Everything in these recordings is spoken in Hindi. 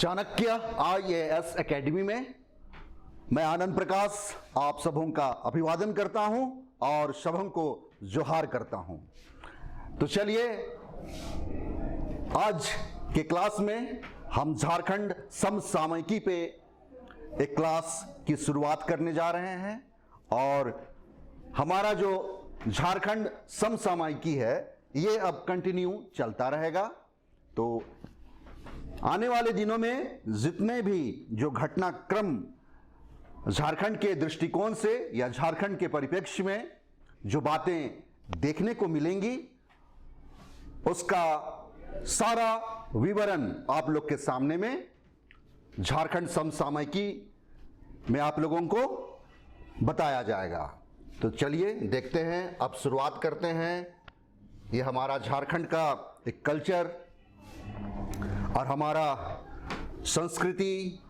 चाणक्य IAS एकेडमी में मैं आनंद प्रकाश आप सबों का अभिवादन करता हूं और सबों को जोहार करता हूं। तो चलिए आज के क्लास में हम झारखंड समसामयिकी पे एक क्लास की शुरुआत करने जा रहे हैं और हमारा जो झारखंड समसामयिकी है ये अब कंटिन्यू चलता रहेगा। तो आने वाले दिनों में जितने भी जो घटनाक्रम झारखंड के दृष्टिकोण से या झारखंड के परिप्रेक्ष्य में जो बातें देखने को मिलेंगी उसका सारा विवरण आप लोग के सामने में झारखंड समसामयिकी में आप लोगों को बताया जाएगा। तो चलिए देखते हैं, अब शुरुआत करते हैं। ये हमारा झारखंड का एक कल्चर और हमारा संस्कृति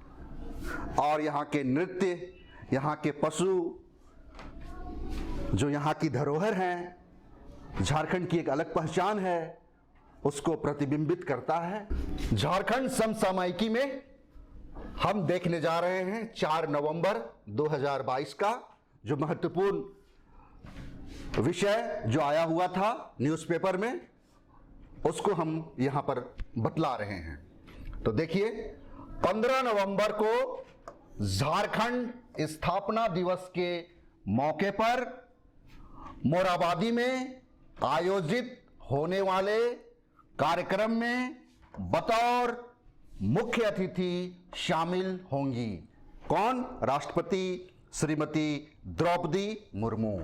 और यहाँ के नृत्य, यहाँ के पशु, जो यहाँ की धरोहर हैं, झारखंड की एक अलग पहचान है, उसको प्रतिबिंबित करता है। झारखंड समसामयिकी में हम देखने जा रहे हैं 4 नवंबर 2022 का जो महत्वपूर्ण विषय जो आया हुआ था न्यूज़पेपर में, उसको हम यहां पर बतला रहे हैं। तो देखिए, 15 नवंबर को झारखंड स्थापना दिवस के मौके पर मोरहाबादी में आयोजित होने वाले कार्यक्रम में बतौर मुख्य अतिथि शामिल होंगी। कौन? राष्ट्रपति श्रीमती द्रौपदी मुर्मू।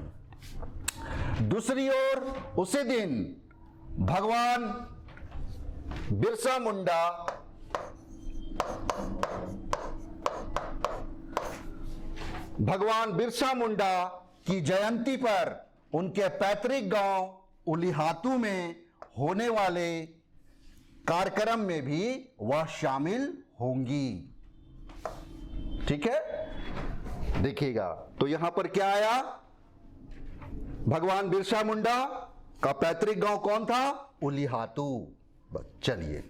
दूसरी ओर उसी दिन भगवान बिरसा मुंडा की जयंती पर उनके पैतृक गांव उलीहातू में होने वाले कार्यक्रम में भी वह शामिल होंगी। ठीक है, देखिएगा। तो यहां पर क्या आया? भगवान बिरसा मुंडा का पैतृक गांव कौन था? उलीहातू। चलिए,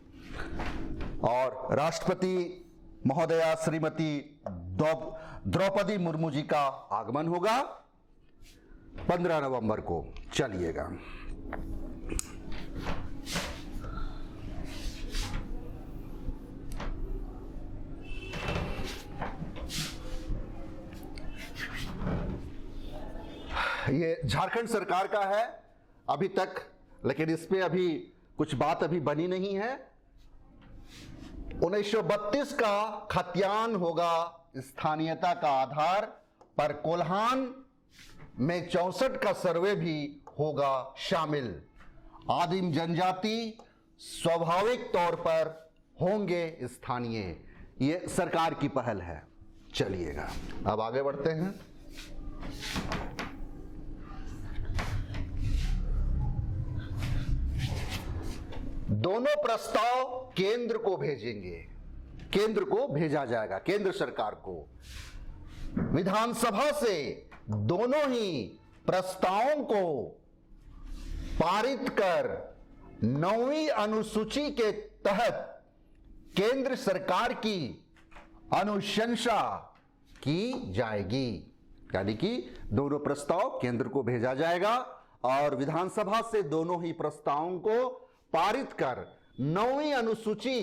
और राष्ट्रपति महोदया श्रीमती द्रौपदी मुर्मू जी का आगमन होगा 15 नवंबर को। चलिएगा, ये झारखंड सरकार का है अभी तक, लेकिन इस पे अभी कुछ बात अभी बनी नहीं है। 1932 का खतियान होगा स्थानीयता का आधार पर। कोल्हान में 64 का सर्वे भी होगा शामिल। आदिम जनजाति स्वाभाविक तौर पर होंगे स्थानीय। ये सरकार की पहल है। चलिएगा, अब आगे बढ़ते हैं। दोनों प्रस्ताव केंद्र को भेजेंगे, केंद्र को भेजा जाएगा, केंद्र सरकार को। विधानसभा से दोनों ही प्रस्तावों को पारित कर 9वीं अनुसूची के तहत केंद्र सरकार की अनुशंसा की जाएगी। यानी कि दोनों प्रस्ताव केंद्र को भेजा जाएगा और विधानसभा से दोनों ही प्रस्तावों को पारित कर 9वीं अनुसूची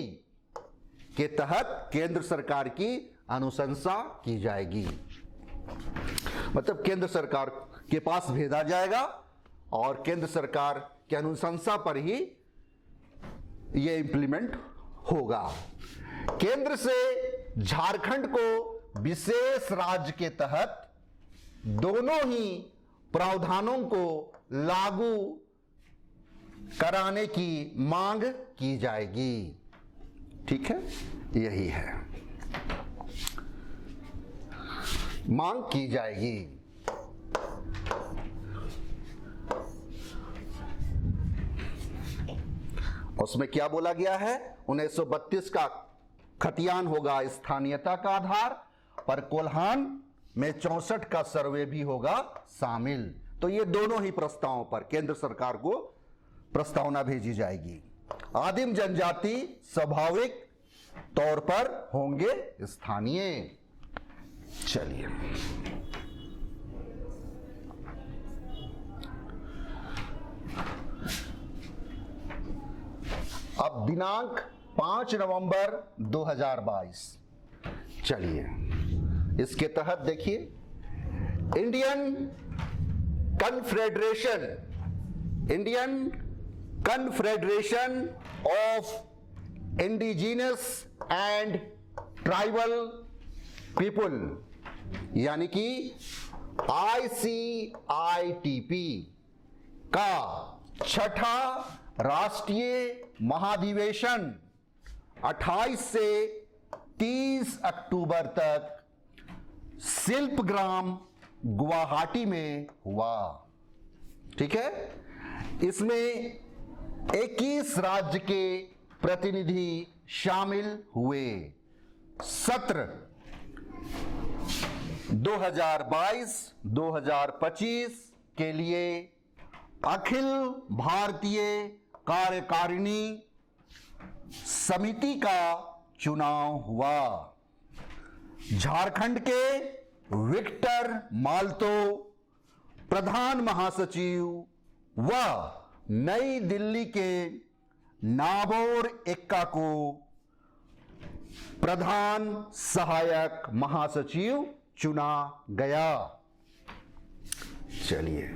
के तहत केंद्र सरकार की अनुशंसा की जाएगी। मतलब केंद्र सरकार के पास भेजा जाएगा और केंद्र सरकार की अनुशंसा पर ही यह इंप्लीमेंट होगा। केंद्र से झारखंड को विशेष राज्य के तहत दोनों ही प्रावधानों को लागू कराने की मांग की जाएगी। ठीक है, यही है, मांग की जाएगी। उसमें क्या बोला गया है? 1932 का खतियान होगा स्थानीयता का आधार पर। कोल्हान में 64 का सर्वे भी होगा शामिल। तो ये दोनों ही प्रस्तावों पर केंद्र सरकार को प्रस्तावना भेजी जाएगी। आदिम जनजाति स्वाभाविक तौर पर होंगे स्थानीय। चलिए, अब दिनांक 5 नवंबर 2022। चलिए, इसके तहत देखिए, Indian confederation of indigenous and tribal people, यानी कि ICITP का छठा राष्ट्रीय महाधिवेशन 28 से 30 अक्टूबर तक शिल्पग्राम गुवाहाटी में हुआ। ठीक है, इसमें 21 राज्य के प्रतिनिधि शामिल हुए। सत्र 2022-2025 के लिए अखिल भारतीय कार्यकारिणी समिति का चुनाव हुआ। झारखंड के विक्टर माल्तो प्रधान महासचिव व नई दिल्ली के नाबोर एक्का को प्रधान सहायक महासचिव चुना गया। चलिए,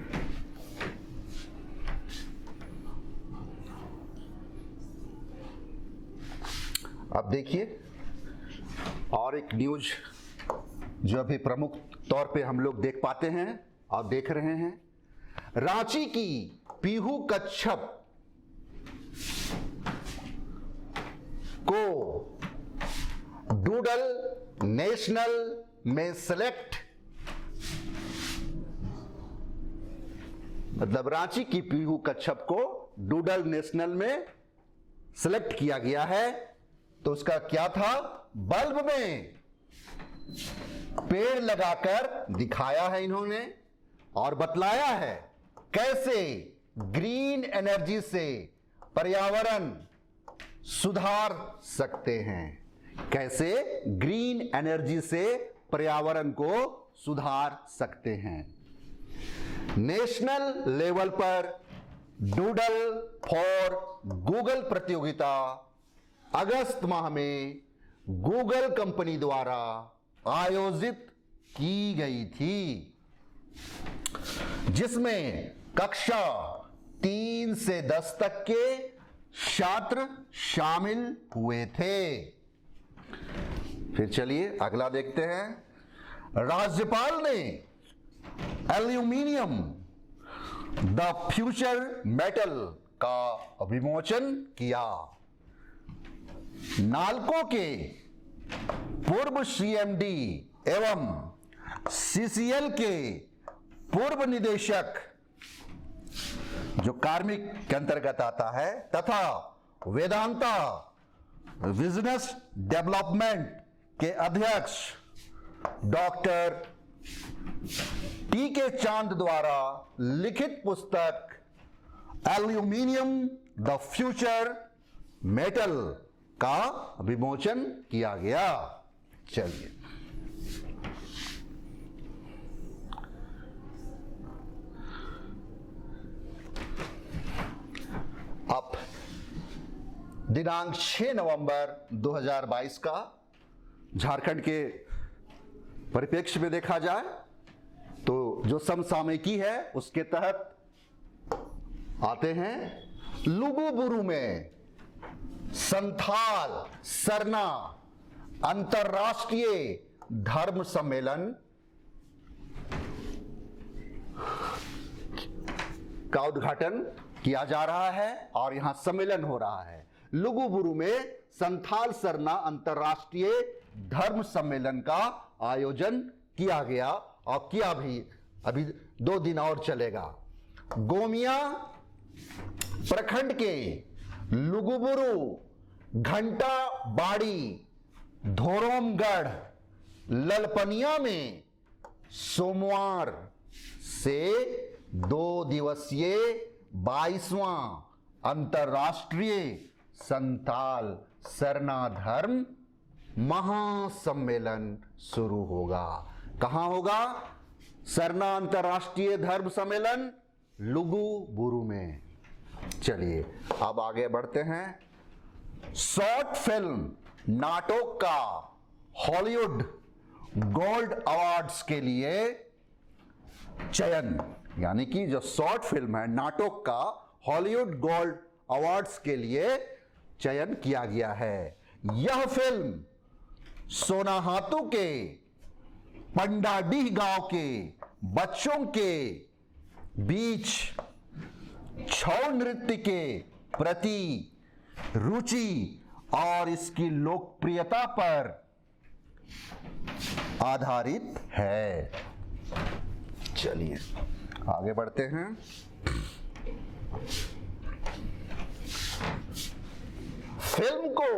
अब देखिए और एक न्यूज जो अभी प्रमुख तौर पे हम लोग देख पाते हैं और देख रहे हैं। रांची की पीहू कच्छप को डूडल नेशनल में सेलेक्ट, मतलब रांची की पीहू कच्छप को डूडल नेशनल में सेलेक्ट किया गया है। तो उसका क्या था, बल्ब में पेड़ लगाकर दिखाया है इन्होंने और बतलाया है कैसे ग्रीन एनर्जी से पर्यावरण सुधार सकते हैं, कैसे ग्रीन एनर्जी से पर्यावरण को सुधार सकते हैं। नेशनल लेवल पर डूडल फॉर गूगल प्रतियोगिता अगस्त माह में गूगल कंपनी द्वारा आयोजित की गई थी, जिसमें कक्षा 3 से 10 तक के छात्र शामिल हुए थे। फिर चलिए अगला देखते हैं। राज्यपाल ने एल्यूमिनियम द फ्यूचर मेटल का विमोचन किया। नालको के पूर्व CMD एवं CCL के पूर्व निदेशक, जो कार्मिक के अंतर्गत आता है, तथा वेदांता बिजनेस डेवलपमेंट के अध्यक्ष डॉक्टर TK चांद द्वारा लिखित पुस्तक एल्यूमिनियम द फ्यूचर मेटल का विमोचन किया गया। चलिए, अब दिनांक 6 नवंबर 2022 का झारखंड के परिप्रेक्ष्य में देखा जाए तो जो समसामयिकी है उसके तहत आते हैं। लुगुबुरु में संथाल सरना अंतरराष्ट्रीय धर्म सम्मेलन का उद्घाटन किया जा रहा है और यहां सम्मेलन हो रहा है। लुगुबुरु में संथाल सरना अंतरराष्ट्रीय धर्म सम्मेलन का आयोजन किया गया और किया भी, अभी 2 दिन और चलेगा। गोमिया प्रखंड के लुगुबुरु, घंटा बाड़ी, धोरमगढ़, ललपनिया में सोमवार से 2 दिवसीय 22वां अंतरराष्ट्रीय संताल सरना धर्म महासम्मेलन शुरू होगा। कहां होगा? सरना अंतरराष्ट्रीय धर्म सम्मेलन लुगु बुरु में। चलिए अब आगे बढ़ते हैं। शॉर्ट फिल्म नाटक का हॉलीवुड गोल्ड अवार्ड्स के लिए चयन, यानी कि जो शॉर्ट फिल्म है नाटक का हॉलीवुड गोल्ड अवार्ड्स के लिए चयन किया गया है। यह फिल्म सोनाहातू के पंडाडीह गांव के बच्चों के बीच छऊ नृत्य के प्रति रुचि और इसकी लोकप्रियता पर आधारित है। चलिए आगे बढ़ते हैं। फिल्म को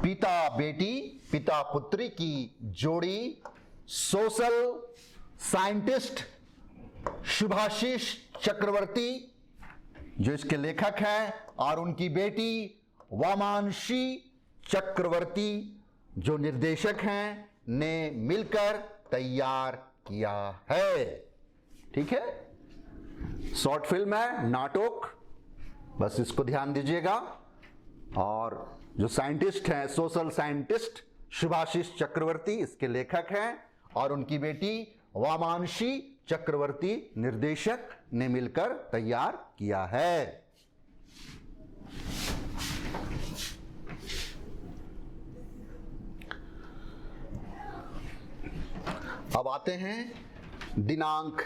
पिता बेटी पिता पुत्री की जोड़ी सोशल साइंटिस्ट शुभाशीष चक्रवर्ती जो इसके लेखक हैं और उनकी बेटी वामांशी चक्रवर्ती जो निर्देशक हैं ने मिलकर तैयार किया है। ठीक है, शॉर्ट फिल्म है नाटक, बस इसको ध्यान दीजिएगा। और जो साइंटिस्ट हैं सोशल साइंटिस्ट शुभाशीष चक्रवर्ती इसके लेखक हैं और उनकी बेटी वामांशी चक्रवर्ती निर्देशक ने मिलकर तैयार किया है। अब आते हैं दिनांक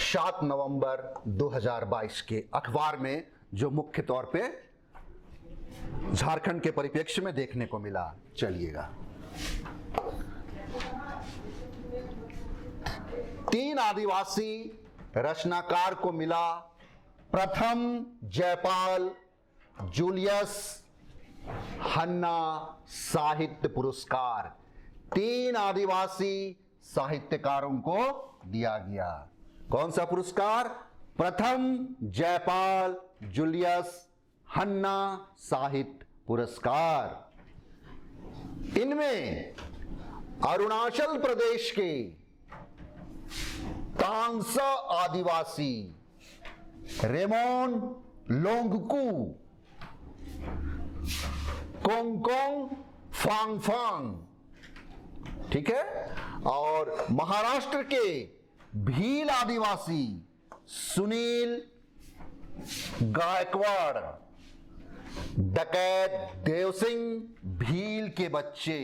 7 नवंबर 2022 के अखबार में जो मुख्य तौर पे झारखंड के परिप्रेक्ष्य में देखने को मिला। चलिएगा, 3 आदिवासी रचनाकार को मिला प्रथम जयपाल जूलियस हन्ना साहित्य पुरस्कार। 3 आदिवासी साहित्यकारों को दिया गया। कौन सा पुरस्कार? प्रथम जयपाल जूलियस हन्ना साहित्य पुरस्कार। इनमें अरुणाचल प्रदेश के तांसा आदिवासी रेमोन लोंगकू कोंगकोंग फांगफांग, ठीक है, और महाराष्ट्र के भील आदिवासी सुनील गायकवाड़, डकैत देवसिंह भील के बच्चे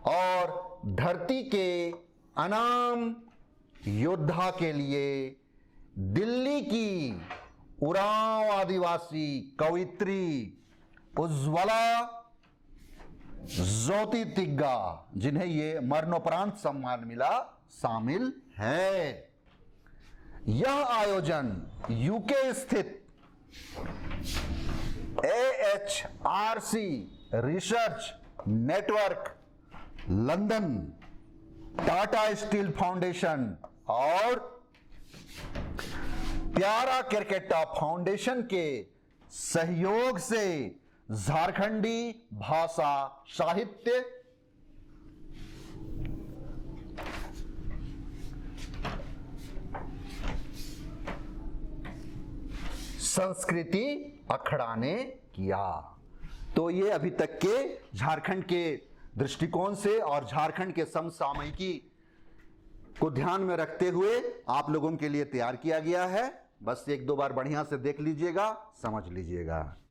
और धरती के अनाम योद्धा के लिए दिल्ली की उरांव आदिवासी कवित्री उज्ज्वला ज्योति तिग्गा, जिन्हें ये मरणोपरांत सम्मान मिला, शामिल है। यह आयोजन यूके स्थित AHRC research network, London, Tata steel foundation और प्यारा क्रिकेटा फाउंडेशन के सहयोग से झारखंडी भाषा साहित्य संस्कृति अखड़ा ने किया। तो ये अभी तक के झारखंड के दृष्टिकोण से और झारखंड के समसामयिकी को ध्यान में रखते हुए आप लोगों के लिए तैयार किया गया है। बस 1-2 बार बढ़िया से देख लीजिएगा, समझ लीजिएगा।